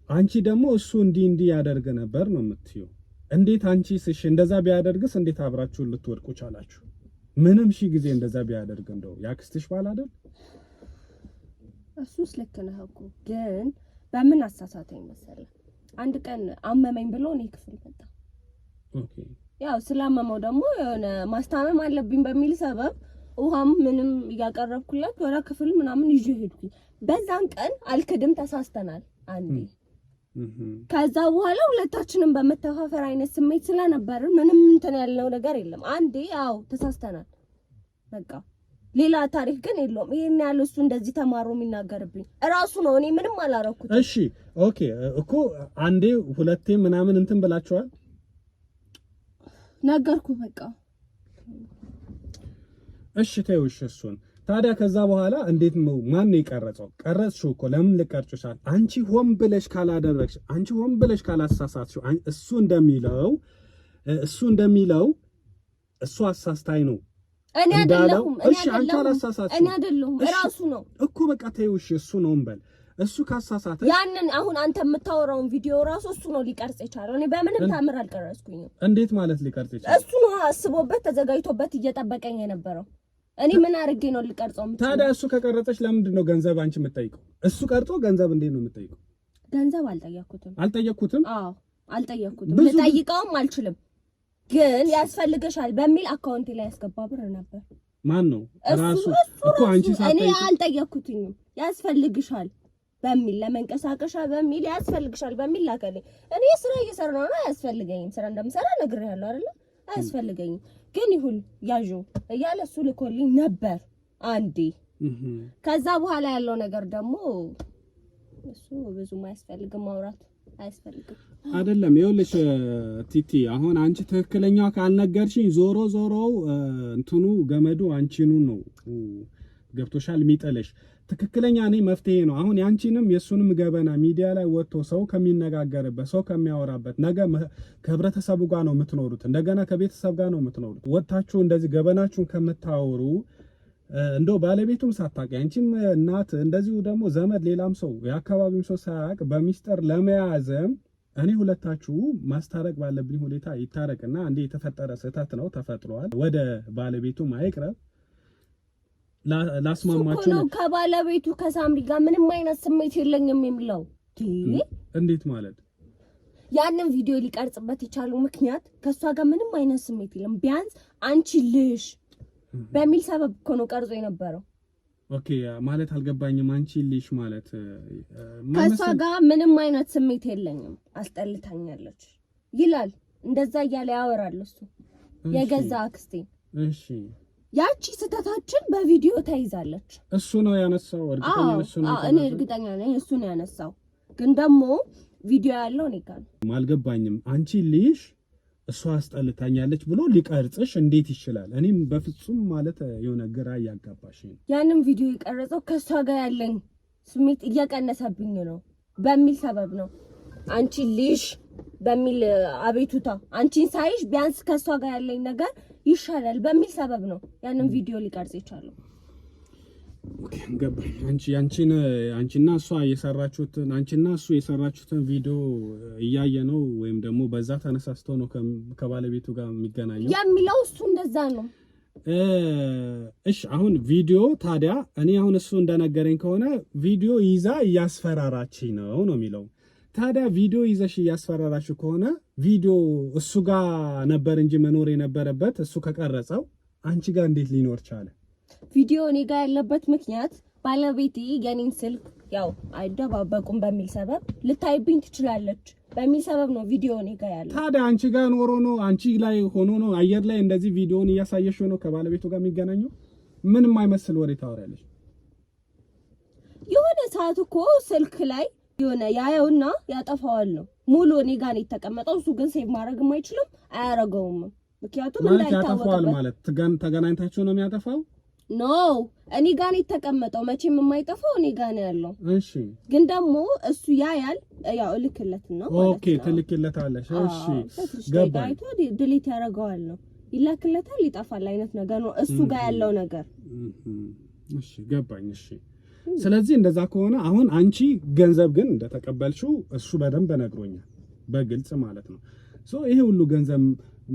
አንቺ ደግሞ እሱ እንዲህ ያደርግ ነበር ነው የምትይው። እንዴት አንቺስ እሺ እንደዛ ቢያደርግስ እንዴት አብራችሁ ልትወድቁ ቻላችሁ? ምንም ሺህ ጊዜ እንደዛ ቢያደርግ እንደው ያክስትሽ ባል አይደል? እሱስ ልክ ነህ እኮ ግን በምን አሳሳተኝ መሰለህ? አንድ ቀን አመመኝ ብሎ እኔ ክፍል መጣ። ኦኬ ያው ስላመመው ደግሞ የሆነ ማስታመም አለብኝ በሚል ሰበብ ውሃም ምንም እያቀረብኩለት ወራ ክፍል ምናምን ይዤ ሄድኩኝ። በዛን ቀን አልክድም ተሳስተናል አንዴ። ከዛ በኋላ ሁለታችንም በመተፋፈር አይነት ስሜት ስለነበር ምንም እንትን ያለው ነገር የለም። አንዴ ያው ተሳስተናል በቃ ሌላ ታሪክ ግን የለውም። ይሄን ያለው እሱ እንደዚህ ተማሮ የሚናገርብኝ እራሱ ነው። እኔ ምንም አላረኩት። እሺ ኦኬ እኮ አንዴ ሁለቴ ምናምን እንትን ብላችኋል። ነገርኩ በቃ እሺ ተይውሽ እሱን። ታዲያ ከዛ በኋላ እንዴት ነው ማን የቀረጸው? ቀረጽሽው እኮ ለምን ልቀርጭሻል? አንቺ ሆን ብለሽ ካላደረግሽ፣ አንቺ ሆን ብለሽ ካላሳሳትሽው እሱ እንደሚለው እሱ አሳስታይ ነው። እኔ አይደለሁም እራሱ ነው እኮ በቃ ተይውሽ እሱ ነው እንበል። እሱ ካሳሳተ ያንን አሁን አንተ የምታወራውን ቪዲዮ ራሱ እሱ ነው ሊቀርጽ የቻለው። እኔ በምንም ታምር አልቀረጽኩኝም። እንዴት ማለት ሊቀርጽ ይችላል? እሱ ነው አስቦበት ተዘጋጅቶበት እየጠበቀኝ የነበረው። እኔ ምን አድርጌ ነው ሊቀርጸው? ታዲያ እሱ ከቀረጸሽ ለምንድን ነው ገንዘብ አንቺ የምትጠይቀው? እሱ ቀርጾ ገንዘብ እንዴት ነው የምትጠይቀው? ገንዘብ አልጠየኩትም። አዎ አልጠየኩትም። ልጠይቀውም አልችልም። ግን ያስፈልገሻል በሚል አካውንቴ ላይ ያስገባ ብር ነበር። ማን ነው? ራሱ እኮ አንቺ ሳትጠይቂ። እኔ አልጠየኩትኝም። ያስፈልግሻል በሚል ለመንቀሳቀሻ በሚል ያስፈልግሻል በሚል ላከልኝ። እኔ ስራ እየሰራሁ ነው። አያስፈልገኝም። ስራ እንደምሰራ ነግሬሃለሁ አይደል? አያስፈልገኝም። ግን ይሁን ያዡ እያለ እሱ ልኮልኝ ነበር አንዴ። ከዛ በኋላ ያለው ነገር ደግሞ እሱ ብዙም አያስፈልግም ማውራት። አያስፈልግም አይደለም። ይኸውልሽ ቲቲ አሁን አንቺ ትክክለኛው ካልነገርሽኝ ዞሮ እንትኑ ገመዱ አንቺኑ ነው ገብቶሻል የሚጠለሽ ትክክለኛ ነኝ መፍትሄ ነው። አሁን ያንቺንም የሱንም ገበና ሚዲያ ላይ ወጥቶ ሰው ከሚነጋገርበት ሰው ከሚያወራበት ነገ ከህብረተሰቡ ጋር ነው የምትኖሩት፣ እንደገና ከቤተሰብ ጋር ነው የምትኖሩት። ወጣችሁ እንደዚህ ገበናችሁን ከምታወሩ እንደው ባለቤቱም ሳታውቂ አንቺም እናት እንደዚሁ ደግሞ ዘመድ ሌላም ሰው የአካባቢው ሰው ሳያውቅ በሚስጥር ለመያዝም እኔ ሁለታችሁ ማስታረቅ ባለብኝ ሁኔታ ይታረቅና እንዴ የተፈጠረ ስህተት ነው ተፈጥሯል፣ ወደ ባለቤቱ ማይቅረብ ላስማማችሁ ነው። ከባለቤቱ ከሳምሪ ጋር ምንም አይነት ስሜት የለኝም የሚለው እንዴት ማለት? ያንን ቪዲዮ ሊቀርጽበት የቻለው ምክንያት ከሷ ጋር ምንም አይነት ስሜት የለም። ቢያንስ አንቺ ልሽ በሚል ሰበብ እኮ ነው ቀርጾ የነበረው። ኦኬ ማለት አልገባኝም። አንቺ ልሽ ማለት ከሷ ጋር ምንም አይነት ስሜት የለኝም አስጠልታኛለች ይላል። እንደዛ እያለ ያወራል እሱ የገዛ አክስቴ። እሺ ያቺ ስተታችን በቪዲዮ ተይዛለች። እሱ ነው ያነሳው። እርግጠኛ ነኝ እኔ እርግጠኛ ነኝ እሱ ነው ያነሳው። ግን ደግሞ ቪዲዮ ያለው እኔ ጋር አልገባኝም። አንቺ ልሽ እሷ አስጠልታኛለች ብሎ ሊቀርጽሽ እንዴት ይችላል? እኔም በፍጹም ማለት የሆነ ግራ ያጋባሽ። ያንን ቪዲዮ የቀረጸው ከሷ ጋር ያለኝ ስሜት እየቀነሰብኝ ነው በሚል ሰበብ ነው። አንቺ ልሽ በሚል አቤቱታ አንቺን ሳይሽ ቢያንስ ከሷ ጋር ያለኝ ነገር ይሻላል በሚል ሰበብ ነው ያንን ቪዲዮ ሊቀርጽ የቻለው። ኦኬ ገባኝ። አንቺና እሷ የሰራችሁትን ቪዲዮ እያየ ነው ወይም ደግሞ በዛ ተነሳስቶ ነው ከባለቤቱ ጋር የሚገናኘው የሚለው እሱ እንደዛ ነው። እሺ አሁን ቪዲዮ ታዲያ እኔ አሁን እሱ እንደነገረኝ ከሆነ ቪዲዮ ይዛ እያስፈራራችኝ ነው የሚለው። ታዲያ ቪዲዮ ይዘሽ እያስፈራራሽ ከሆነ ቪዲዮ እሱ ጋር ነበር እንጂ መኖር የነበረበት እሱ ከቀረጸው አንቺ ጋር እንዴት ሊኖር ቻለ? ቪዲዮ እኔ ጋር ያለበት ምክንያት ባለቤቴ የኔን ስልክ ያው አይደባበቁም በሚል ሰበብ ልታይብኝ ትችላለች በሚል ሰበብ ነው ቪዲዮ እኔ ጋር ያለው። ታዲያ አንቺ ጋር ኖሮ ነው አንቺ ላይ ሆኖ ነው አየር ላይ እንደዚህ ቪዲዮን እያሳየሽ ነው ከባለቤቱ ጋር የሚገናኘው? ምንም አይመስል ወሬ ታወሪያለሽ። የሆነ ሰዓት እኮ ስልክ ላይ የሆነ ያየውና ያጠፋዋል ነው ሙሉ እኔ ጋር ነው የተቀመጠው። እሱ ግን ሴቭ ማድረግም አይችልም አያረገውም። ምክንያቱም እንዳይታወቅ ማለት ተገናኝታችሁ ነው የሚያጠፋው። ኖ እኔ ጋር ነው የተቀመጠው። መቼም የማይጠፋው እኔ ጋር ነው ያለው። እሺ ግን ደግሞ እሱ ያያል። ያው እልክለት ነው። ኦኬ ትልክለታለሽ። እሺ ገባኝ። ዲሊት ያደርገዋል ነው ይላክለታል፣ ይጠፋል አይነት ነገር ነው እሱ ጋር ያለው ነገር። እሺ ገባኝ። እሺ ስለዚህ እንደዛ ከሆነ አሁን አንቺ ገንዘብ ግን እንደተቀበልሽው እሱ በደንብ ነግሮኛል፣ በግልጽ ማለት ነው። ይሄ ሁሉ ገንዘብ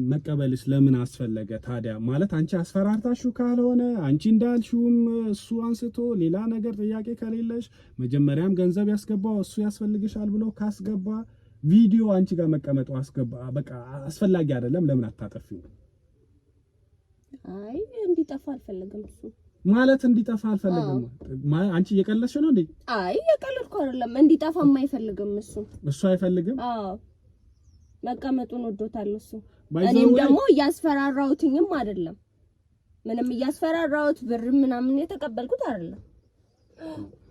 መቀበልሽ ለምን አስፈለገ ታዲያ? ማለት አንቺ አስፈራርታችሁ ካልሆነ አንቺ እንዳልሽውም እሱ አንስቶ ሌላ ነገር ጥያቄ ከሌለሽ መጀመሪያም ገንዘብ ያስገባው እሱ ያስፈልግሻል ብሎ ካስገባ ቪዲዮ አንቺ ጋር መቀመጡ በቃ አስፈላጊ አይደለም። ለምን አታጠፊው? አይ እንዲጠፋ አልፈልግም እሱ ማለት እንዲጠፋ አልፈልግም። አንቺ እየቀለድሽ ነው እንዴ? አይ እየቀለድኩ አይደለም። እንዲጠፋም አይፈልግም እሱ አይፈልግም። አዎ መቀመጡን ወዶታል እሱ። እኔም ደግሞ እያስፈራራሁትኝም አይደለም። ምንም እያስፈራራሁት ብር ምናምን የተቀበልኩት አይደለም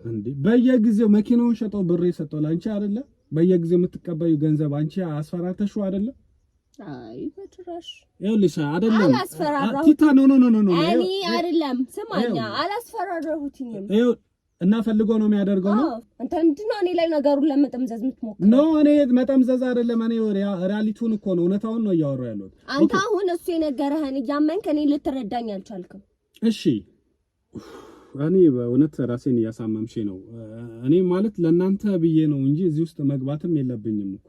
እንዴ። በየጊዜው መኪናውን ሸጠው ብር የሰጠው ላንቺ አይደለ? በየጊዜው የምትቀበዩ ገንዘብ አንቺ አስፈራርተሽው አይደለ? አይ በጭራሽ ይኸውልሽ አይደለም አላስፈራራሁት። ቲታ ኖ እኔ አይደለም ስማኛ አላስፈራራሁትኝም። እና ፈልጎ ነው የሚያደርገው ነው። አንተ ምንድነው እኔ ላይ ነገሩን ለመጠምዘዝ የምትሞክረው? ኖ እኔ መጠምዘዝ አይደለም። እኔ ሪያሊቲውን እኮ ነው እውነታውን ነው እያወራሁ ያለሁት። አንተ አሁን እሱ የነገረህን እያመንክ እኔ ልትረዳኝ አልቻልክም። እሺ እኔ በእውነት ራሴን እያሳመምሽ ነው። እኔ ማለት ለእናንተ ብዬ ነው እንጂ እዚህ ውስጥ መግባትም የለብኝም እኮ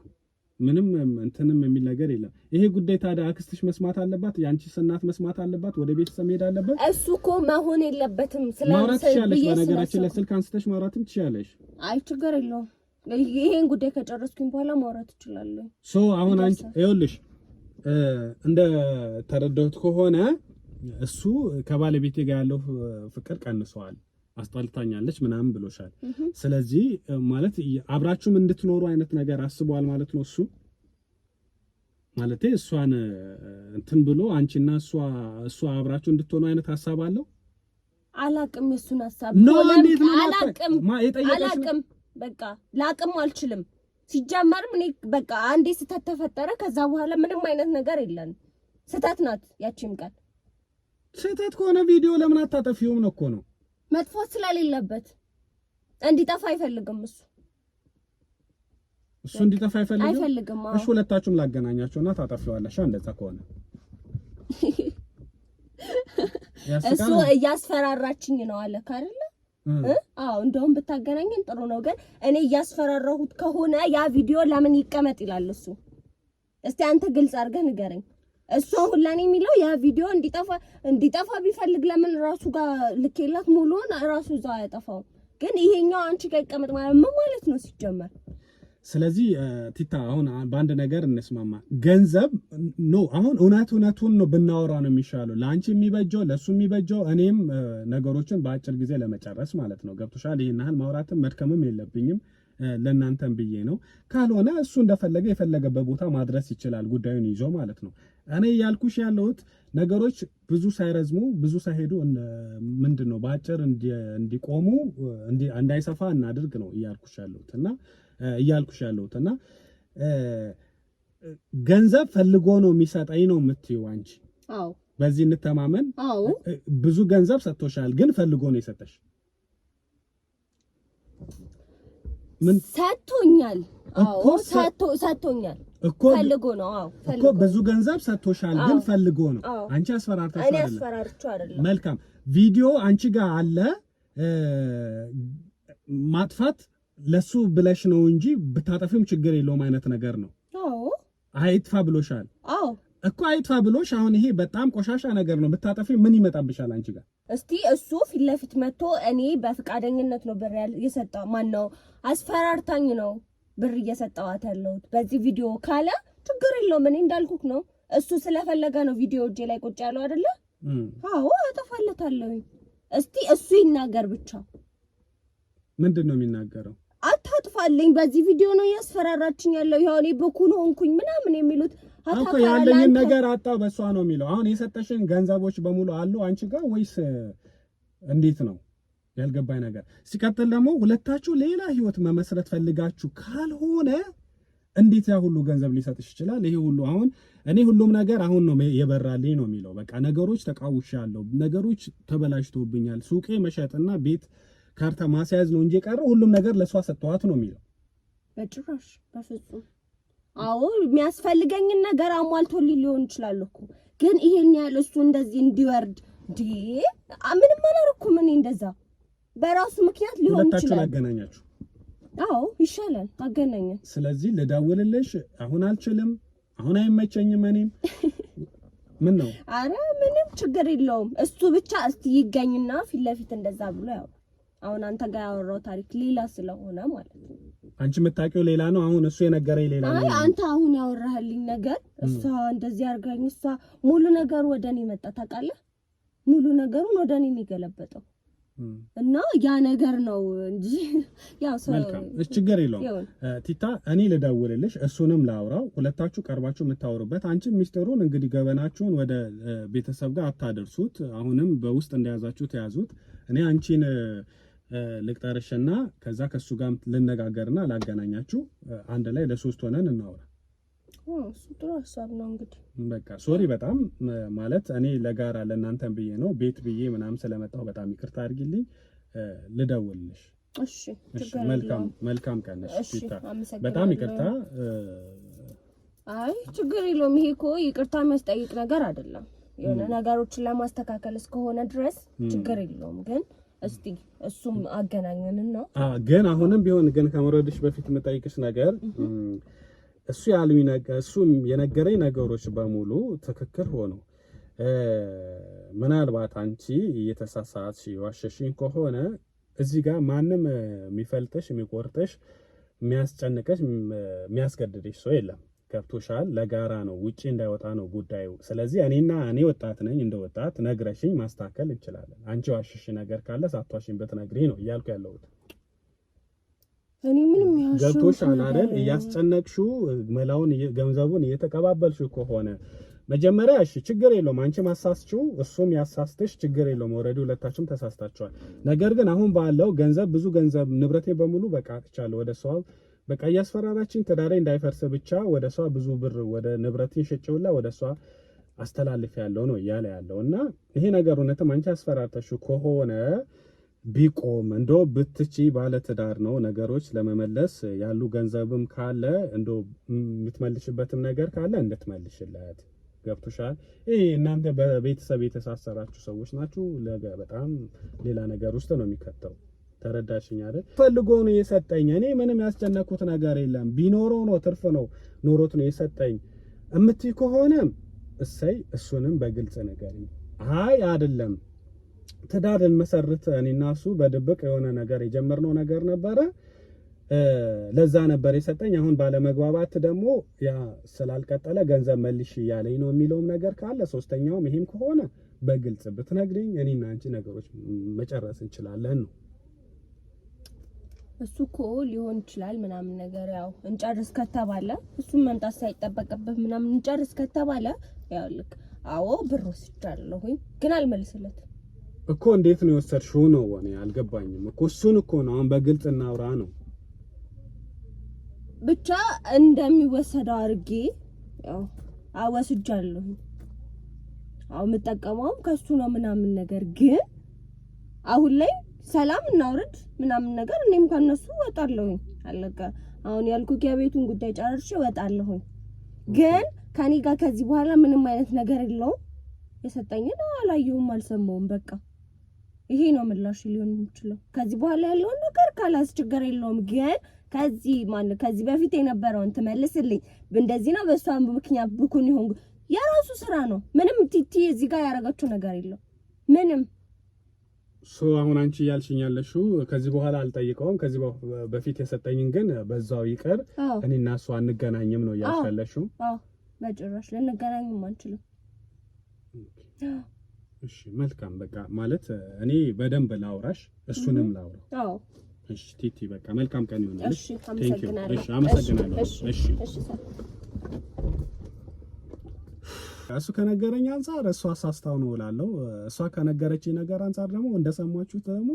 ምንም እንትንም የሚል ነገር የለም። ይሄ ጉዳይ ታዲያ አክስትሽ መስማት አለባት፣ ያንቺ እናት መስማት አለባት፣ ወደ ቤተሰብ ሄድ አለበት። እሱ እኮ መሆን የለበትም። ማውራት ትችያለሽ፣ በነገራችን ላይ ስልክ አንስተሽ ማውራትም ትችያለሽ። አይ ችግር የለውም። ይሄን ጉዳይ ከጨረስኩኝ በኋላ ማውራት እችላለሁ። አሁን አንቺ ይኸውልሽ እንደ ተረዳሁት ከሆነ እሱ ከባለቤቴ ጋር ያለው ፍቅር ቀንሷል፣ አስጣልታኛለች ምናምን ብሎሻል። ስለዚህ ማለት አብራችሁም እንድትኖሩ አይነት ነገር አስቧል ማለት ነው። እሱ ማለት እሷን እንትን ብሎ አንቺና እሷ አብራችሁ እንድትሆኑ አይነት ሐሳብ አለው። አላቅም የሱን ሐሳብ ነው እንዴት ነው አላቅም። በቃ ላቅም አልችልም። ሲጀመርም እኔ በቃ አንዴ ስተት ተፈጠረ ከዛ በኋላ ምንም አይነት ነገር የለም። ስተት ናት ያቺም ቀን። ስተት ከሆነ ቪዲዮ ለምን አታጠፊውም ነው እኮ ነው። መጥፋት ስለሌለበት እንዲጠፋ አይፈልግም እሱ እንዲጠፋ አይፈልግም። እሺ ሁለታችሁም ላገናኛቸውና ታጠፊዋለሽ እንደዛ ከሆነ እሱ እያስፈራራችኝ ነው አለ አይደለ? አዎ እንደውም ብታገናኘን ጥሩ ነው። ግን እኔ እያስፈራራሁት ከሆነ ያ ቪዲዮ ለምን ይቀመጥ ይላል እሱ? እስቲ አንተ ግልጽ አድርገህ ንገረኝ። እሱ አሁን ለኔ የሚለው ያ ቪዲዮ እንዲጠፋ ቢፈልግ ለምን ራሱ ጋር ልኬላት ሙሉውን ራሱ እዛው አያጠፋው? ግን ይሄኛው አንቺ ጋር ይቀመጥ ማለት ምን ማለት ነው ሲጀመር? ስለዚህ ቲታ አሁን በአንድ ነገር እንስማማ። ገንዘብ ነው አሁን እውነቱን ነው ብናወራ ነው የሚሻለው። ለአንቺ የሚበጀው ለሱ የሚበጀው እኔም ነገሮችን በአጭር ጊዜ ለመጨረስ ማለት ነው። ገብቶሻል? ይሄን ያህል ማውራትም መድከምም የለብኝም ለእናንተም ብዬ ነው። ካልሆነ እሱ እንደፈለገ የፈለገበት ቦታ ማድረስ ይችላል ጉዳዩን ይዞ ማለት ነው። እኔ ያልኩሽ ያለሁት ነገሮች ብዙ ሳይረዝሙ ብዙ ሳይሄዱ ምንድነው በአጭር እንዲቆሙ እንዳይሰፋ እናድርግ ነው እያልኩሽ ያለሁትና ገንዘብ ፈልጎ ነው የሚሰጠኝ ነው የምትይው አንቺ? አዎ በዚህ እንተማመን። አዎ ብዙ ገንዘብ ሰጥቶሻል፣ ግን ፈልጎ ነው የሰጠሽ? ምን ሰጥቶኛል? አዎ ሰጥቶኛል እኮ ፈልጎ ነው። አዎ እኮ ብዙ ገንዘብ ሰጥቶሻል፣ ግን ፈልጎ ነው። አንቺ አስፈራርተሽ አይደለም? እኔ አስፈራርቼው አይደለም። መልካም ቪዲዮ አንቺ ጋር አለ። ማጥፋት ለሱ ብለሽ ነው እንጂ ብታጠፊም ችግር የለውም አይነት ነገር ነው። አዎ አይጥፋ ብሎሻል። አዎ እኮ አይጥፋ ብሎሽ አሁን ይሄ በጣም ቆሻሻ ነገር ነው። ብታጠፊ ምን ይመጣብሻል አንቺ ጋር? እስቲ እሱ ፊት ለፊት መጥቶ እኔ በፍቃደኝነት ነው ብር የሰጠው ማን ነው አስፈራርታኝ ነው ብር እየሰጠዋት ያለሁት በዚህ ቪዲዮ ካለ ችግር የለውም። እኔ እንዳልኩክ ነው እሱ ስለፈለገ ነው ቪዲዮ እጄ ላይ ቁጭ ያለው አይደለ? አዎ አጠፋለታለሁ። እስቲ እሱ ይናገር ብቻ። ምንድነው የሚናገረው? አታጥፋልኝ በዚህ ቪዲዮ ነው ያስፈራራችኝ ያለው። ያው እኔ በኩል ሆንኩኝ ምናምን የሚሉት እኮ ያለኝን ነገር አጣው በሷ ነው የሚለው። አሁን የሰጠሽን ገንዘቦች በሙሉ አሉ አንቺ ጋር ወይስ እንዴት ነው? ያልገባኝ ነገር። ሲቀጥል ደግሞ ሁለታችሁ ሌላ ህይወት መመስረት ፈልጋችሁ ካልሆነ እንዴት ያ ሁሉ ገንዘብ ሊሰጥሽ ይችላል? ይሄ ሁሉ አሁን እኔ ሁሉም ነገር አሁን ነው የበራልኝ ነው የሚለው። በቃ ነገሮች ተቃውሻለሁ፣ ነገሮች ተበላሽቶብኛል፣ ሱቄ መሸጥና ቤት ካርታ ማስያዝ ነው እንጂ ቀረው ሁሉም ነገር ለሷ ሰጥቷት ነው የሚለው። በጭራሽ በፍጹም። አዎ የሚያስፈልገኝን ነገር አሟልቶልኝ ሊሆን ይችላል እኮ ግን ይሄን ያህል እሱ እንደዚህ እንዲወርድ ምንም አላረኩም እኔ እንደዛ በራሱ ምክንያት ሊሆን ይችላል። ሁለታችሁን አገናኛችሁ? አዎ ይሻላል አገናኘን። ስለዚህ ልደውልልሽ? አሁን አልችልም፣ አሁን አይመቸኝም። እኔም ምን ነው? አረ ምንም ችግር የለውም። እሱ ብቻ እስቲ ይገኝና ፊት ለፊት እንደዛ ብሎ ያው አሁን አንተ ጋር ያወራው ታሪክ ሌላ ስለሆነ ማለት ነው። አንቺ የምታውቂው ሌላ ነው፣ አሁን እሱ የነገረኝ ሌላ ነው። አይ አንተ አሁን ያወራህልኝ ነገር እሷ እንደዚህ አርጋኝ እሷ ሙሉ ነገሩ ወደኔ መጣ ታውቃለህ? ሙሉ ነገሩን ወደኔ ነው የገለበጠው እና ያ ነገር ነው እንጂ ያው ሰው ችግር የለውም። ቲታ እኔ ልደውልልሽ፣ እሱንም ላውራው፣ ሁለታችሁ ቀርባችሁ የምታወሩበት። አንቺ ሚስጥሩን እንግዲህ ገበናችሁን ወደ ቤተሰብ ጋር አታደርሱት፣ አሁንም በውስጥ እንደያዛችሁ ተያዙት። እኔ አንቺን ልቅጠርሽና ከዛ ከሱ ጋር ልነጋገርና ላገናኛችሁ፣ አንድ ላይ ለሶስት ሆነን እናወራ። እሱ ጥሩ ሀሳብ ነው። እንግዲህ በቃ ሶሪ በጣም ማለት እኔ ለጋራ ለእናንተም ብዬ ነው ቤት ብዬ ምናምን ስለመጣሁ በጣም ይቅርታ አድርጊልኝ። ልደውልልሽ። እሺ መልካም ቀን ነሽ ቲታ። በጣም ይቅርታ። አይ ችግር የለውም። ይሄ እኮ ይቅርታ የሚያስጠይቅ ነገር አይደለም። የሆነ ነገሮችን ለማስተካከል እስከሆነ ድረስ ችግር የለውም። ግን እስቲ እሱም አገናኘንና ግን አሁንም ቢሆን ግን ከመረድሽ በፊት የምጠይቅሽ ነገር እሱ ያሉኝ ነገር እሱ የነገረኝ ነገሮች በሙሉ ትክክል ሆነው ምናልባት አንቺ እየተሳሳትሽ ዋሸሽኝ ከሆነ እዚህ ጋር ማንም የሚፈልጥሽ የሚቆርጥሽ የሚያስጨንቀሽ የሚያስገድድሽ ሰው የለም። ገብቶሻል? ለጋራ ነው፣ ውጪ እንዳይወጣ ነው ጉዳዩ። ስለዚህ እኔ ወጣት ነኝ፣ እንደ ወጣት ነግረሽኝ ማስተካከል እንችላለን። አንቺ ዋሸሽ ነገር ካለ ሳትዋሽኝ ብትነግሪ ነው እያልኩ ያለሁት። እኔ ምንም ያሽው ገብቶሻል አይደል? እያስጨነቅሽው መላውን ገንዘቡን እየተቀባበልሽው ከሆነ መጀመሪያ እሺ ችግር የለውም፣ አንቺ ማሳስችው እሱም ያሳስተሽ ችግር የለውም። ኦሬዲ ሁለታችሁም ተሳስታችኋል። ነገር ግን አሁን ባለው ገንዘብ ብዙ ገንዘብ ንብረቴ በሙሉ በቃ አጥቻለሁ፣ ወደ ሰው በቃ እያስፈራራችኝ ትዳሬ እንዳይፈርስ ብቻ ወደሷ ብዙ ብር ወደ ንብረቴን ሸጬውላ ወደሷ አስተላልፍ ያለው ነው እያለ ያለው እና ይሄ ነገር እውነትም አንቺ አስፈራርተሽው ከሆነ ቢቆም እንደው ብትቺ ባለ ትዳር ነው ነገሮች ለመመለስ ያሉ ገንዘብም ካለ እንደው የምትመልሽበትም ነገር ካለ እንድትመልሽለት ገብቶሻል። ይሄ እናንተ በቤተሰብ የተሳሰራችሁ ሰዎች ናችሁ። በጣም ሌላ ነገር ውስጥ ነው የሚከተው። ተረዳሽኝ አይደል? ፈልጎ ነው የሰጠኝ። እኔ ምንም ያስጨነኩት ነገር የለም። ቢኖረው ነው ትርፍ ነው ኖሮት ነው የሰጠኝ እምትይ ከሆነ እሰይ፣ እሱንም በግልጽ ነገር አይ አይደለም ትዳርን መሰረት እኔና እሱ በድብቅ የሆነ ነገር የጀመርነው ነገር ነበረ፣ ለዛ ነበር የሰጠኝ። አሁን ባለመግባባት ደግሞ ያ ስላልቀጠለ ገንዘብ መልሽ እያለኝ ነው የሚለውም ነገር ካለ ሶስተኛውም ይሄም ከሆነ በግልጽ ብትነግሪኝ እኔና አንቺ ነገሮች መጨረስ እንችላለን ነው። እሱ እኮ ሊሆን ይችላል ምናምን ነገር ያው እንጨርስ ከተባለ እሱም መምጣት ሳይጠበቅበት ምናምን እንጨርስ ከተባለ ያው ልክ አዎ ብር ወስጃለሁኝ ግን አልመልስለትም እኮ። እንዴት ነው የወሰድሽው ነው? እኔ አልገባኝም እኮ እሱን እኮ ነው አሁን በግልጽ እናውራ ነው። ብቻ እንደሚወሰደው አድርጌ ያው አወስጃለሁ። አው የምጠቀመውም ከሱ ነው ምናምን ነገር ግን አሁን ላይ ሰላም እናውርድ ምናምን ነገር እኔም ከነሱ ወጣለሁኝ። አለቀ። አሁን ያልኩት የቤቱን ጉዳይ ጨርሼ ወጣለሁኝ። ግን ከኔ ጋር ከዚህ በኋላ ምንም አይነት ነገር የለውም። የሰጠኝን አላየሁም፣ አልሰማውም። በቃ ይሄ ነው ምላሽ ሊሆን የሚችለው። ከዚህ በኋላ ያለውን ነገር ካላስ ችግር የለውም። ግን ከዚህ በፊት የነበረውን ትመልስልኝ እንደዚህ ነው በሷም ምክንያት ብኩን ይሁን የራሱ ስራ ነው። ምንም ቲቲ እዚህ ጋር ያረጋችሁ ነገር የለም ምንም። አሁን አንቺ ያልሽኝ ያለሽው ከዚህ በኋላ አልጠይቀውም፣ ከዚህ በፊት የሰጠኝን ግን በዛው ይቀር፣ እኔና እሱ አንገናኝም ነው ያልሻለሽው? አዎ በጭራሽ ልንገናኝም አንችልም። እሺ መልካም። በቃ ማለት እኔ በደንብ ላውራሽ እሱንም ላውራ። አዎ እሺ ቲቲ በቃ መልካም ቀን ይሁንልሽ። እሺ አመሰግናለሁ። እሺ አመሰግናለሁ። እሺ እሱ ከነገረኝ አንፃር እሷ አሳስታው ነው እላለሁ። እሷ ከነገረችኝ ነገር አንፃር ደግሞ እንደሰማችሁት ደግሞ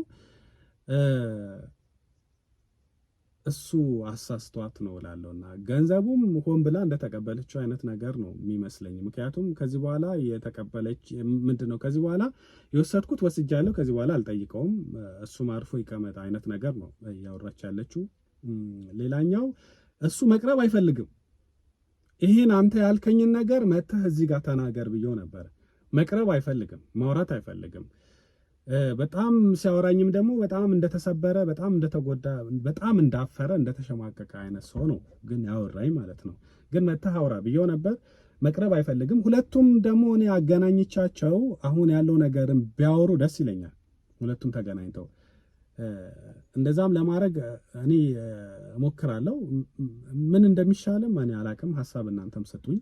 እሱ አሳስቷት ነው እላለሁና ገንዘቡም ሆን ብላ እንደተቀበለችው አይነት ነገር ነው የሚመስለኝ። ምክንያቱም ከዚህ በኋላ የተቀበለች ምንድነው ከዚህ በኋላ የወሰድኩት ወስጃለሁ፣ ከዚህ በኋላ አልጠይቀውም፣ እሱም አርፎ ይቀመጥ አይነት ነገር ነው እያወራች ያለችው። ሌላኛው እሱ መቅረብ አይፈልግም። ይሄን አንተ ያልከኝን ነገር መተህ እዚህ ጋር ተናገር ብዬው ነበር። መቅረብ አይፈልግም፣ ማውራት አይፈልግም። በጣም ሲያወራኝም ደግሞ በጣም እንደተሰበረ፣ በጣም እንደተጎዳ፣ በጣም እንዳፈረ፣ እንደተሸማቀቀ አይነት ሰው ነው ግን ያወራኝ ማለት ነው። ግን መተህ አውራ ብዬው ነበር። መቅረብ አይፈልግም። ሁለቱም ደግሞ እኔ አገናኝቻቸው አሁን ያለው ነገርም ቢያወሩ ደስ ይለኛል። ሁለቱም ተገናኝተው እንደዛም ለማድረግ እኔ እሞክራለሁ። ምን እንደሚሻልም እኔ አላቅም። ሐሳብ እናንተም ሰጡኝ።